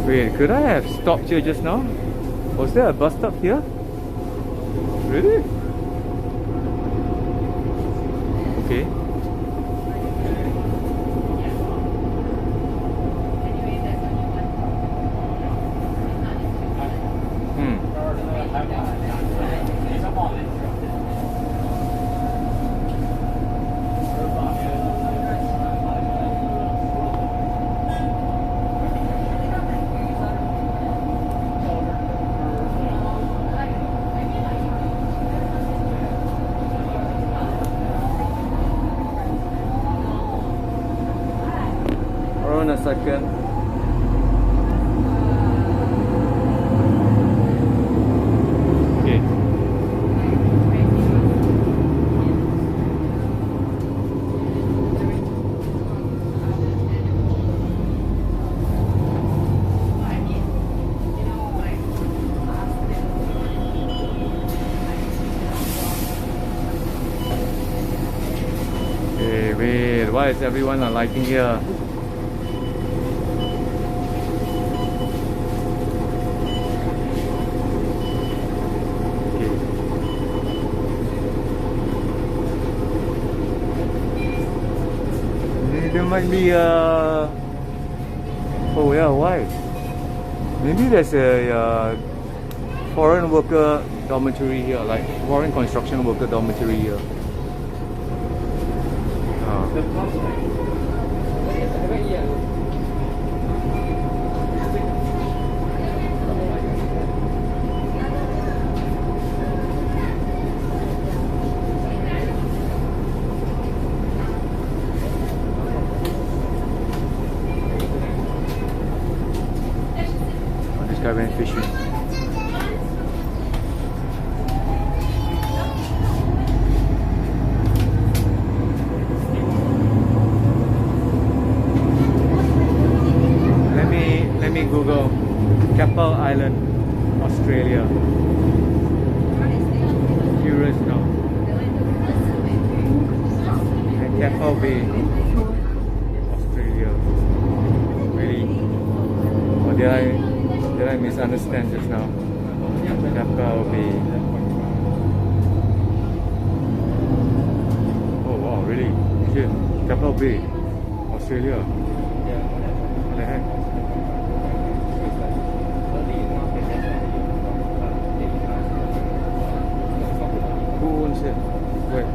Wait, could I have stopped here just now? Was there a bus stop here? Really? Okay. Hold on a second. Okay. Hey, wait, why is everyone not lighting here? There might be oh yeah, why? Maybe there's a foreign worker dormitory here, like foreign construction worker dormitory here. This guy went fishing. Let me Google Keppel Island, Australia. Curious now. And Keppel Bay, Australia. Really? Or did I misunderstand just now? Keppel Bay. Oh wow, really? Shit. Keppel Bay, Australia. What the heck? Who owns it? Wait.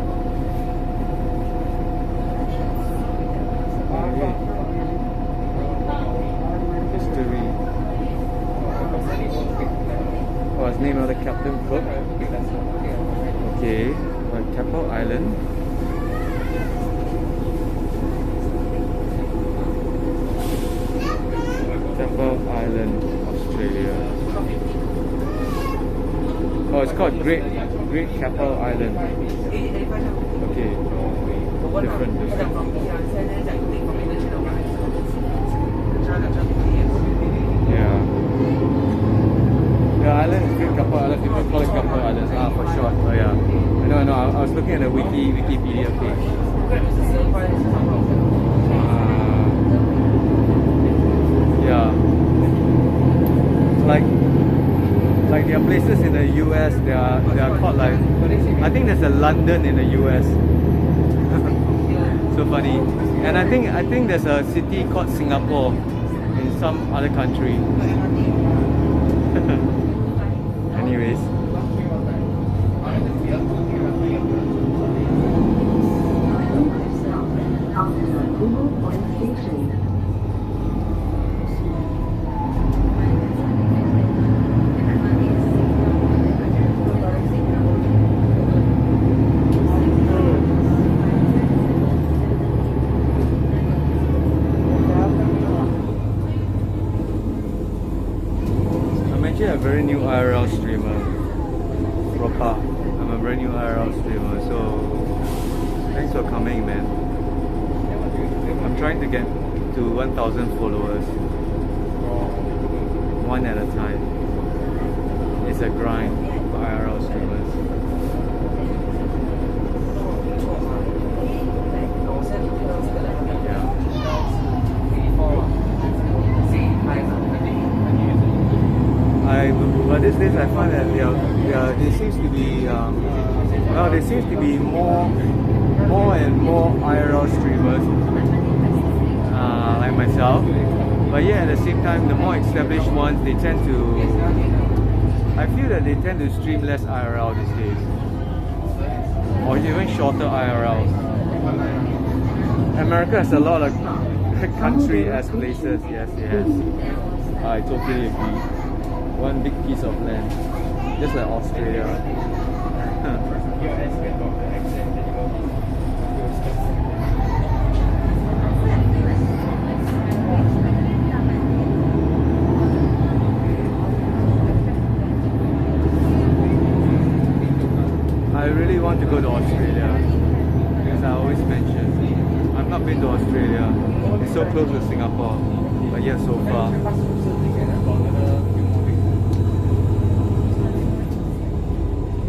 History. Oh, it's named after Captain Cook. Okay, Keppel Island. Keppel Island, Australia. Oh, it's called Great Keppel Island. Okay, different. Yeah. The island is Great Keppel Island. People call it Keppel Island. For short. Oh yeah. I know. I was looking at the Wikipedia page. Yeah. Like there are places in the US, they are called like, I think there's a London in the US. So funny. And I think there's a city called Singapore in some other country. Anyways. A very new IRL streamer, Ropa. I'm a very new IRL streamer, so thanks for coming, man. I'm trying to get to 1,000 followers, one at a time. It's a grind for IRL streamers. Yeah. But these days I find that there seems to be well, there seems to be more and more IRL streamers like myself. But yeah, at the same time, the more established ones, they tend to, I feel that they tend to stream less IRL these days, or even shorter IRLs. America has a lot of country as places. Yes, yes, I totally agree. One big piece of land, just like Australia. I really want to go to Australia, as I always mention. I've not been to Australia. It's so close to Singapore, but yet so far.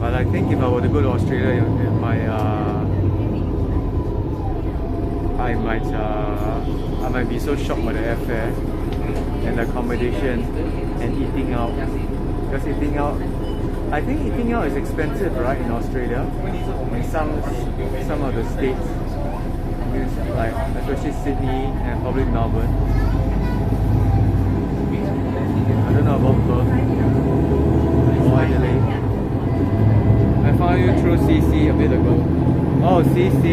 But I think if I were to go to Australia, I might be so shocked by the airfare and the accommodation and eating out. Because eating out, I think eating out is expensive, right, in Australia? In some of the states, like especially Sydney and probably Melbourne. I don't know about Perth or Adelaide. I found you through CC a bit ago. Oh, CC?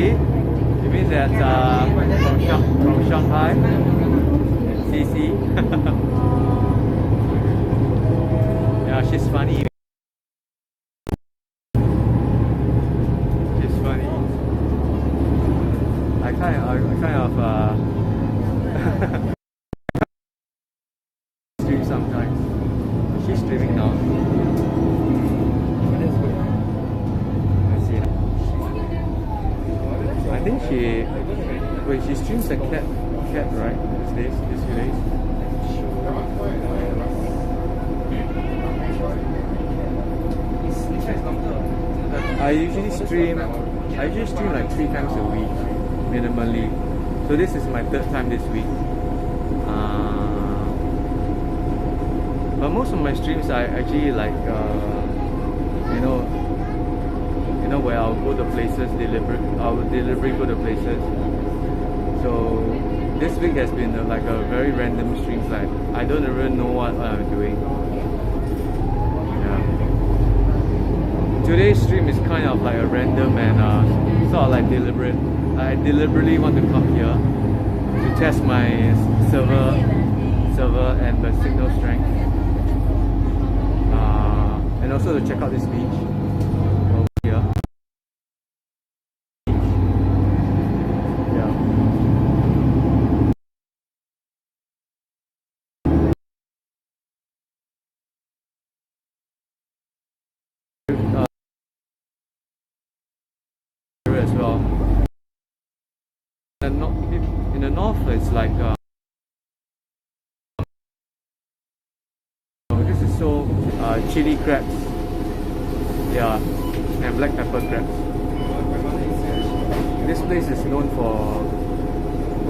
You mean that from Shanghai? CC? Yeah, she's funny. She's funny. I kind of stream sometimes. She's streaming now. I think she streams a cat, right? These few days. I usually stream like 3 times a week, minimally. So this is my 3rd time this week. But most of my streams are actually like, where I'll go to places, I'll deliberately go to places. So this week has been like a very random stream. Like I don't even know what I'm doing. Yeah. Today's stream is kind of like a random and sort of like deliberate. I deliberately want to come here to test my server and the signal strength, and also to check out this beach over here. As well. In the north, it's like this is so chili crabs, yeah, and black pepper crabs. This place is known for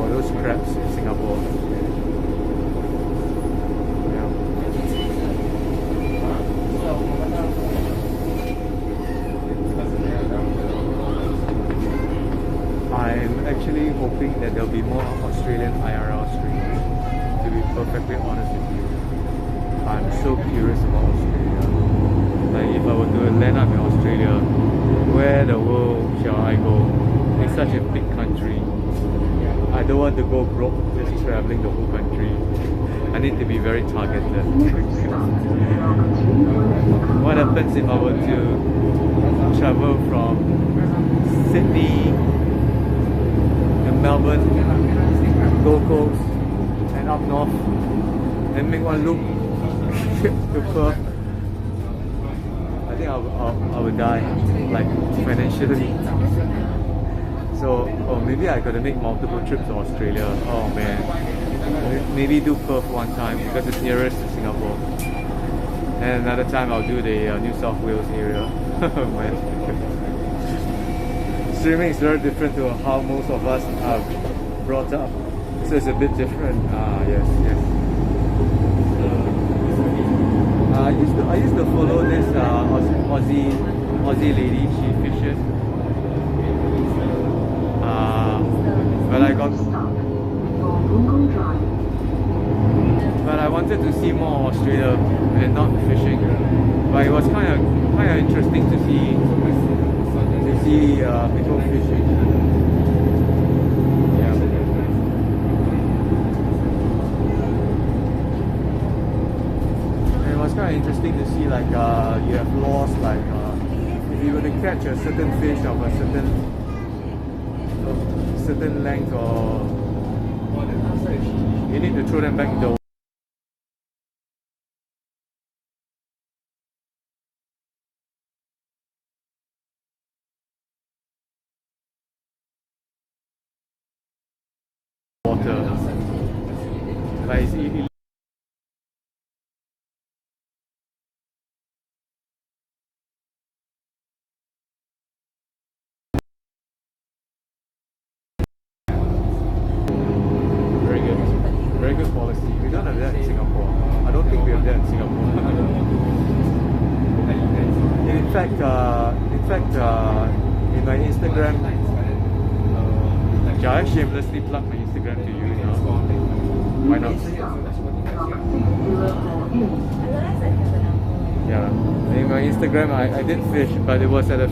those crabs in Singapore. I'm actually hoping that there'll be more Australian IRL streams, to be perfectly honest with you. I'm so curious about Australia. Like if I were to land up in Australia, where the world shall I go? It's such a big country. I don't want to go broke just traveling the whole country. I need to be very targeted. What happens if I were to travel from Sydney, Melbourne, Gold Coast, and up north, and make one loop to Perth? I think I would die, like financially. So, or maybe I gotta make multiple trips to Australia. Oh man, maybe do Perth one time because it's nearest to Singapore, and another time I'll do the New South Wales area. Man. Streaming is very different to how most of us are brought up, so it's a bit different. Yes. I used to follow this Aussie lady. She fishes. But I wanted to see more Australia and not fishing. But it was kind of interesting to see people fishing. Yeah. And it was kind of interesting to see like you have laws like if you were to catch a certain fish of a certain length, or you need to throw them back in the water. Like it's very good policy. We don't have that in Singapore. I don't think we have that in Singapore. In my Instagram, I shamelessly plug my Instagram to you. Why not? Yeah. In my Instagram, I did fish, but it was at a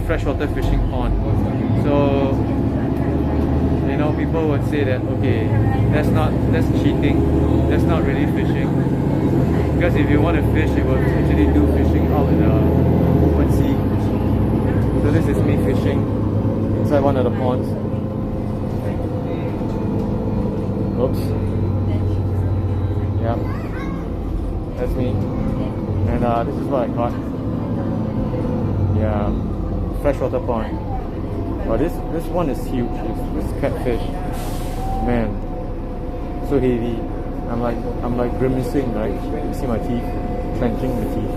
freshwater fishing pond. So, people would say that, okay, that's cheating, that's not really fishing. Because if you want to fish, you will actually do fishing out in the open sea. So this is me fishing inside one of the ponds. Oops. Yeah, that's me. And this is what I caught. Yeah, freshwater pond. Well, this one is huge. This catfish, man, so heavy. I'm like grimacing, right? You see my teeth, clenching the teeth.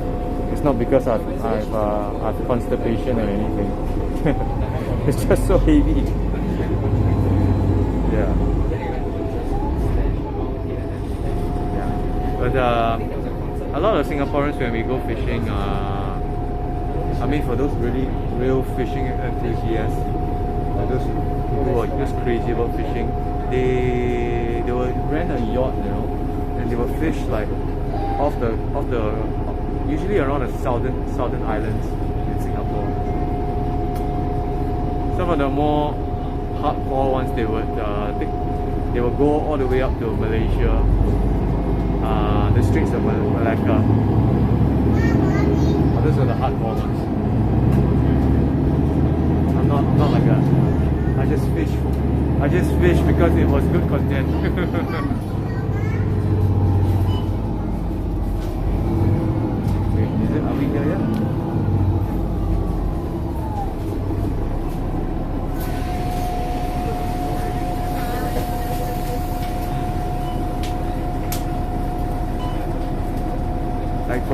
It's not because I've constipation or anything. It's just so heavy. Yeah. But a lot of Singaporeans, when we go fishing, I mean, for those really real fishing enthusiasts, those who are just crazy about fishing, they will rent a yacht, and they will fish like off the usually around the southern islands in Singapore. Some of the more hardcore ones, they will go all the way up to Malaysia, the Straits of Malacca. Those are the hardcore ones. I'm not like that. I just fish because it was good content. Wait, are we here yet? Like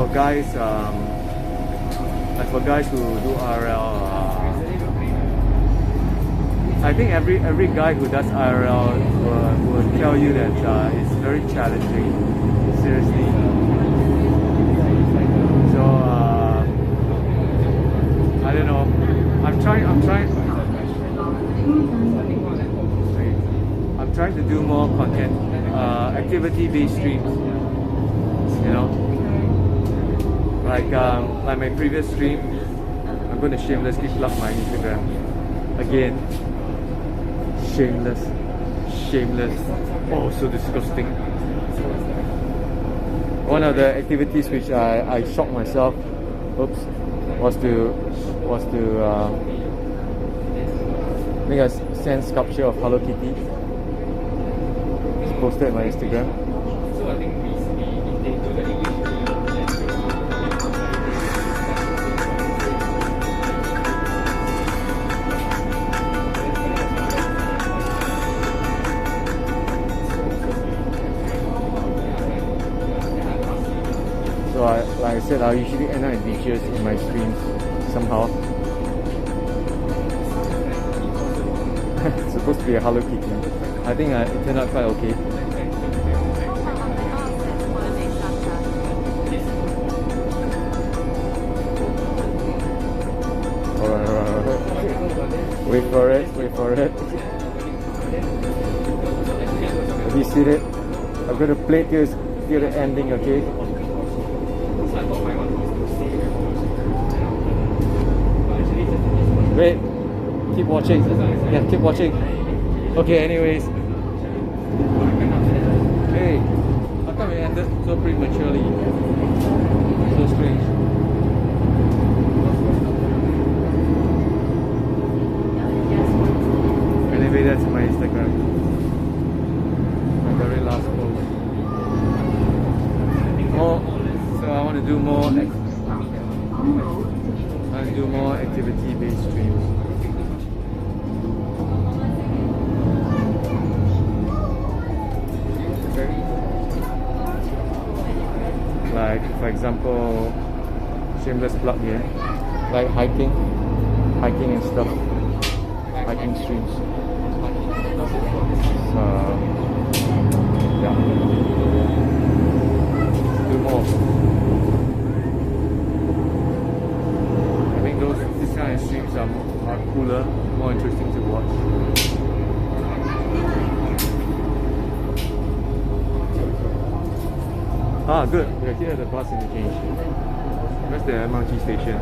for guys who do RL, I think every guy who does IRL will tell you that it's very challenging, seriously. So I don't know. I'm trying to do more content, activity-based streams. Like my previous stream. I'm going to shamelessly plug my Instagram again. Shameless. Oh, so disgusting. One of the activities which I shocked myself, was to make a sand sculpture of Hello Kitty. It's posted on my Instagram. So like I said, I usually end up in beaches in my streams somehow. It's supposed to be a Hello Kitty. I think it turned out quite okay. Wait for it, wait for it. Have you seen it? I'm gonna play till the ending, okay? Wait, keep watching. Yeah, keep watching. Okay, anyways. Hey, how come it ended so prematurely? So strange. Anyway, that's my Instagram. My very last post. So I want to do more. I want to do more activity-based streams. Like, for example, shameless plug here, like hiking and stuff, hiking streams. So, yeah, do more. I think this kind of streams are cooler, more interesting to watch. Ah, good. We're here at the bus interchange. Where's the MRT station?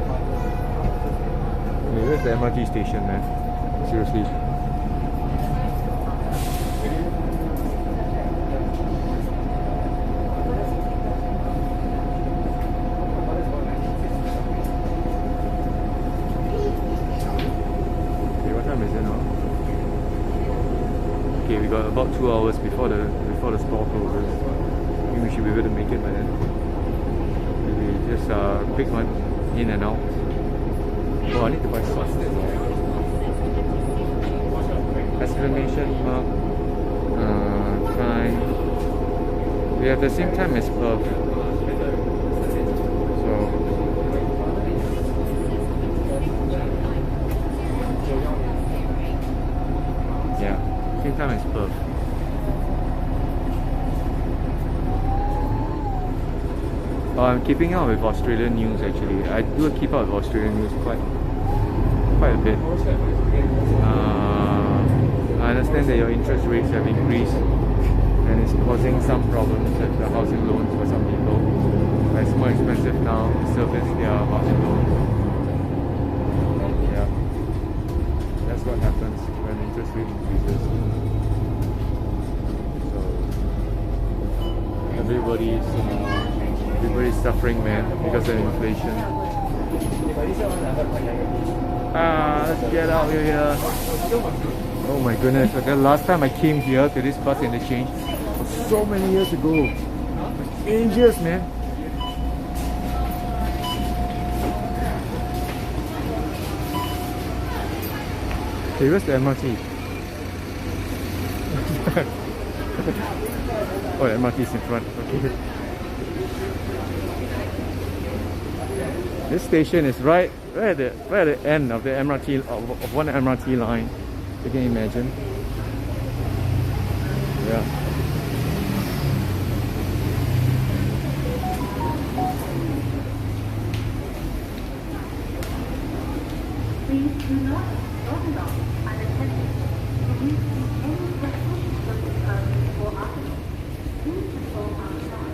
Where's the MRT station, man? Seriously. Okay, what time is it now? Okay, we got about 2 hours before the store closes. We should be able to make it by then. Maybe just quick one in and out. Oh, I need to buy sauce. Exclamation mark. Time. We have the same time as Perth. So yeah, same time as Perth. I'm keeping up with Australian news actually. I do keep up with Australian news quite a bit. I understand that your interest rates have increased and it's causing some problems with the housing loans for some people. It's more expensive now to service their housing loans. Yeah, that's what happens when interest rate increases. So everybody's suffering, man, because of inflation. Let's get out of here. Oh my goodness, the last time I came here to this bus interchange was so many years ago. Ages, man. Hey, where's the MRT? Oh, the MRT is in front. Okay. This station is right at the end of the MRT of one MRT line. You can imagine. Yeah. Please do not stand up unattended. Please keep any questions from the current or after. Please control outside.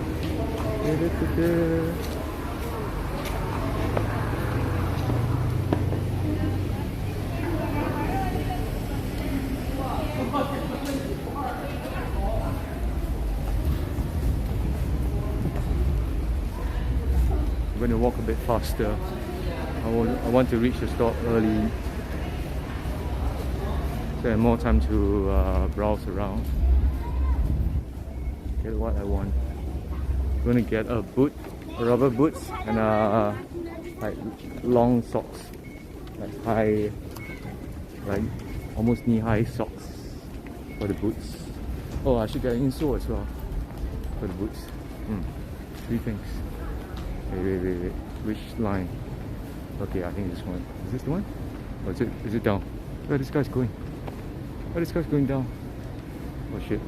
I'm going to walk a bit faster. I want to reach the stop early so I have more time to browse around, get what I want. I'm going to get a rubber boots and like long socks, like high, like almost knee-high socks for the boots. Oh, I should get an insole as well for the boots. 3 things. Wait. Which line? Okay, I think this one. Is this the one? Or is it down? Where this guy's going? Where this guy's going down? Oh shit.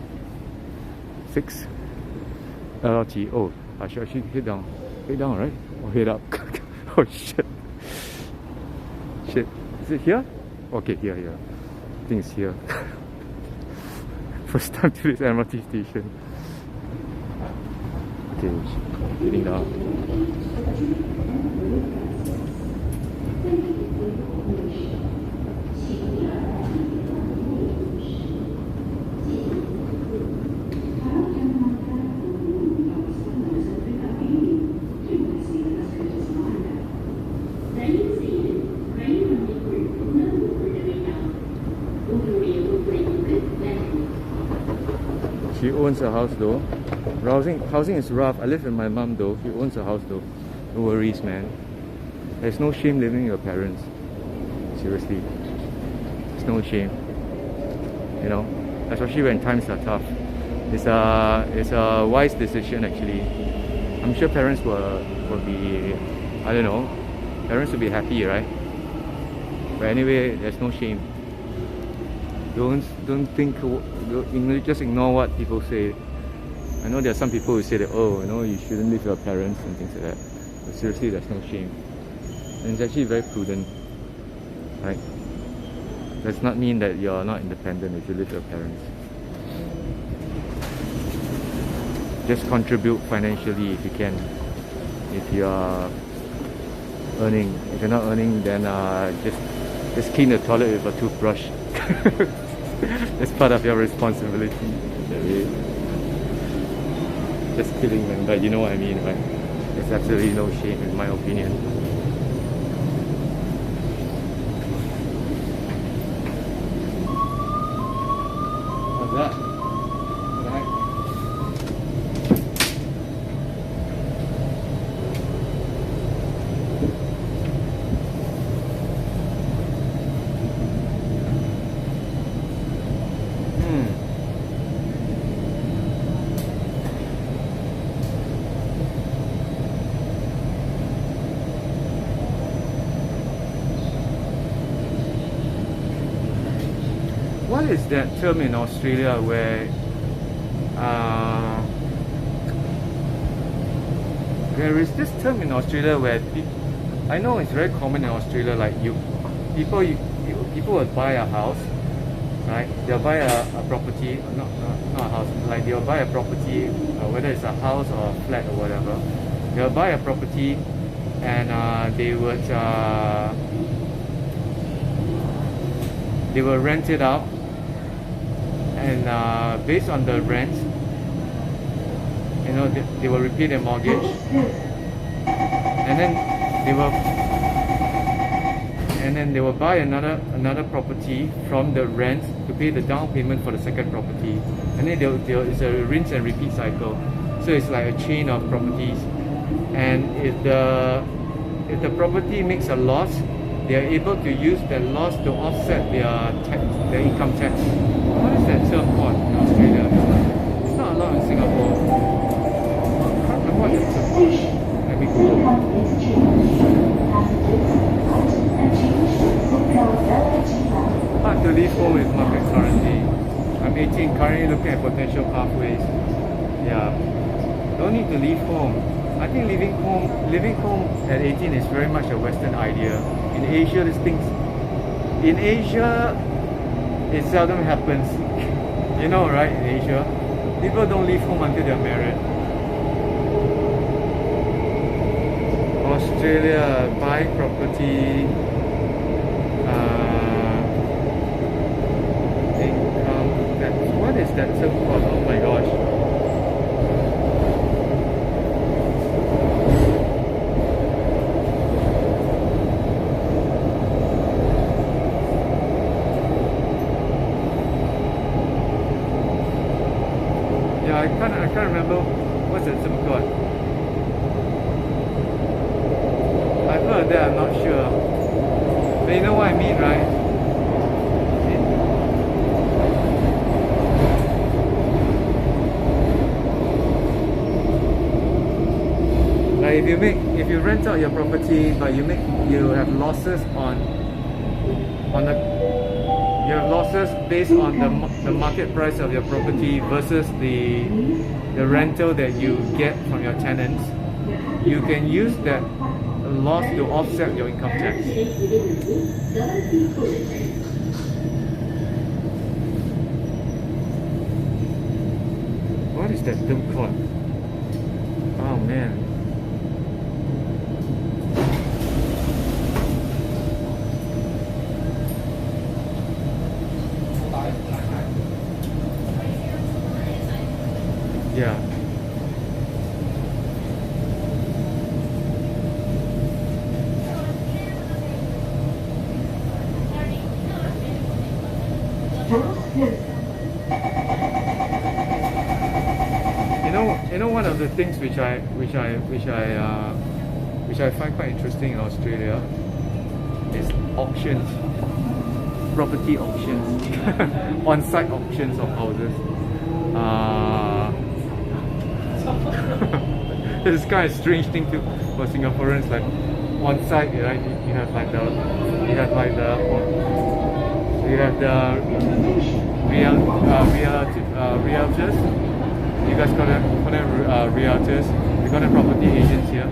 6 LRT. Oh, I should head down. Head down, right? Or head up? Oh shit. Shit. Is it here? Okay, here. I think it's here. First time to this MRT station. Okay, getting down. She owns a house though. Housing is rough. I live with my mum though. She owns a house though. No worries, man. There's no shame living with your parents. Seriously. There's no shame. You know? Especially when times are tough. It's a wise decision actually. I'm sure parents will be, I don't know, parents will be happy, right? But anyway, there's no shame. Don't think, just ignore what people say. I know there are some people who say that, oh, you know, you shouldn't live with your parents and things like that. But seriously, there's no shame. And it's actually very prudent, right? Does not mean that you're not independent if you live with your parents. Just contribute financially if you can. If you are earning. If you're not earning, then just clean the toilet with a toothbrush. It's part of your responsibility. Just kidding, man, but you know what I mean, right? There's absolutely no shame in my opinion. What's that? What the heck? What is that term in Australia where there is this term in Australia where I know it's very common in Australia, like people would buy a house, right? They'll buy a property, not a house, like they'll buy a property, whether it's a house or a flat or whatever. They'll buy a property and they will rent it out, and based on the rent, you know, they will repay their mortgage, and then they will buy another property from the rent to pay the down payment for the second property, and then it's a rinse and repeat cycle. So it's like a chain of properties, and if the property makes a loss, they are able to use that loss to offset their income tax. What is that term called in Australia? It's not allowed in Singapore. I can't remember what that term called. Let me Google. Hard to leave home with market currently. I'm 18, currently looking at potential pathways. Yeah. Don't need to leave home. I think living home at 18 is very much a Western idea. In Asia, it seldom happens. You know, right? In Asia, people don't leave home until they're married. Australia, buy property, income tax. What is that term called? Oh my gosh. I can't remember what's that term called. I've heard that, I'm not sure. But you know what I mean, right? Like if you rent out your property, but you have losses you have losses based on the market price of your property versus the rental that you get from your tenants. You can use that loss to offset your income tax. is that dumb court? Oh man. Yeah. You know one of the things which I find quite interesting in Australia is auctions, property auctions, on-site auctions of houses. It's kind of strange thing for Singaporeans, like on-site, right? You have the realtors. You guys got realtors. We got property agents here.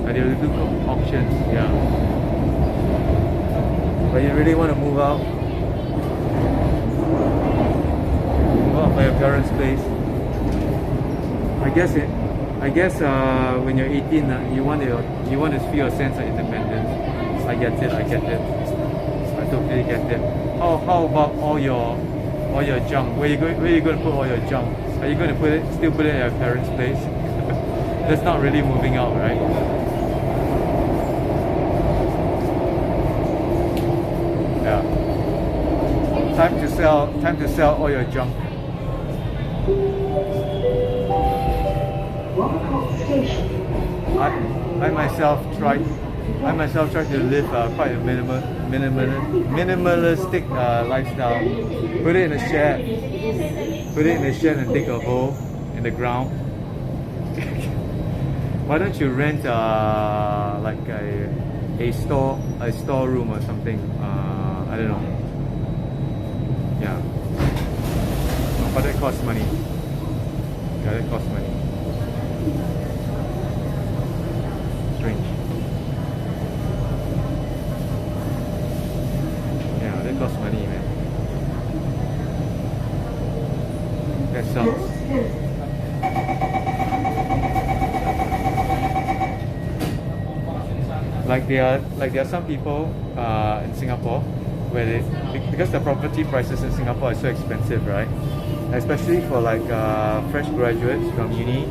And they will do auctions. Yeah. But you really want to move out by your parents' place. I guess when you're 18, you want to feel a sense of independence. I get it. I totally get it. How about all your junk? Where you going to put all your junk? Are you going to still put it at your parents' place? That's not really moving out, right? Yeah. Time to sell all your junk. I myself tried to live quite a minimalistic lifestyle. Put it in a shed and dig a hole in the ground. Why don't you rent like a storeroom or something? I don't know. Yeah, but that costs money. Yeah, that costs money. Strange. Yeah, that costs money, man. That sucks. Like there are some people in Singapore where because the property prices in Singapore are so expensive, right? Especially for like fresh graduates from uni,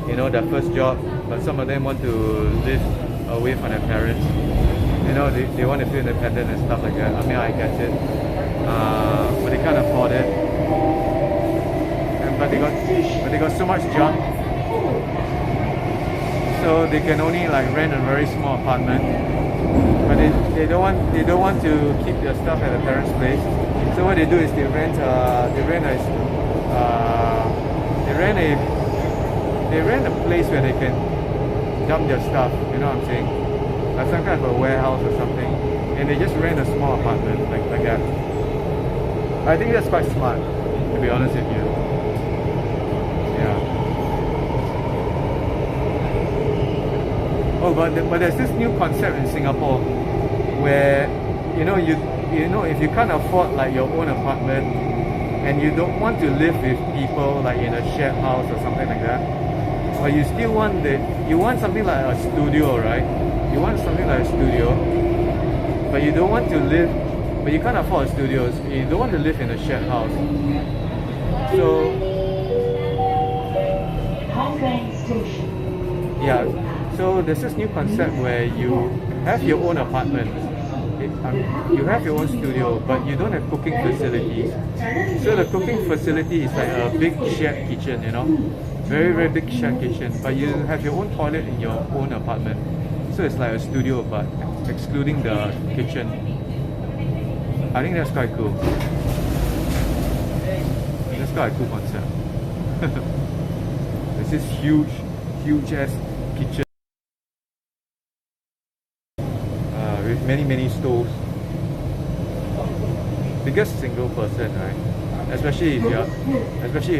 you know, their first job, but some of them want to live away from their parents. You know, they want to feel independent and stuff like that. I mean, I get it, but they can't afford it. But they got so much junk, so they can only like rent a very small apartment. But they don't want to keep their stuff at their parents' place. So what they do is they rent a place where they can dump their stuff. You know what I'm saying? Like some kind of a warehouse or something, and they just rent a small apartment like that. I think that's quite smart, to be honest with you. Yeah. Oh, but there's this new concept in Singapore where you know if you can't afford like your own apartment and you don't want to live with people like in a shared house or something like that, but you still want something like a studio, right? You want something like a studio, but you don't want to live, but you can't afford a studio, so you don't want to live in a shared house. So yeah, so there's this new concept where you have your own apartment, you have your own studio, but you don't have cooking facilities. So the cooking facility is like a big shared kitchen, you know, very very big shared kitchen, but you have your own toilet in your own apartment. So it's like a studio, but excluding the kitchen. I think that's quite cool. That's quite a cool concept. There's this huge ass kitchen with many stoves. Because single person, right? Especially if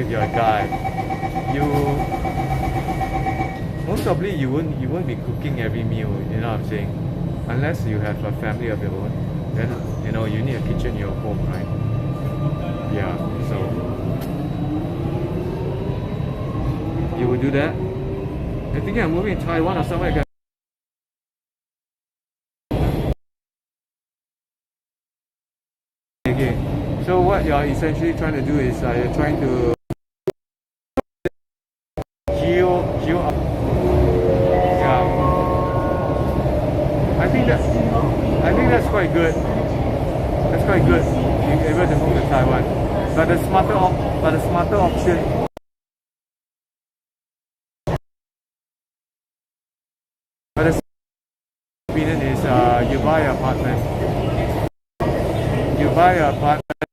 you're a guy, most probably you won't be cooking every meal. You know what I'm saying? Unless you have a family of your own, then you know you need a kitchen in your home, right? Yeah. So do that. I think I'm moving in Taiwan or somewhere. Okay. So what you're essentially trying to do is you're trying to geo up. Yeah. I think that's quite good. That's quite good. You're able to move to Taiwan. But the smarter option. But the opinion is you buy an apartment. You buy an apartment.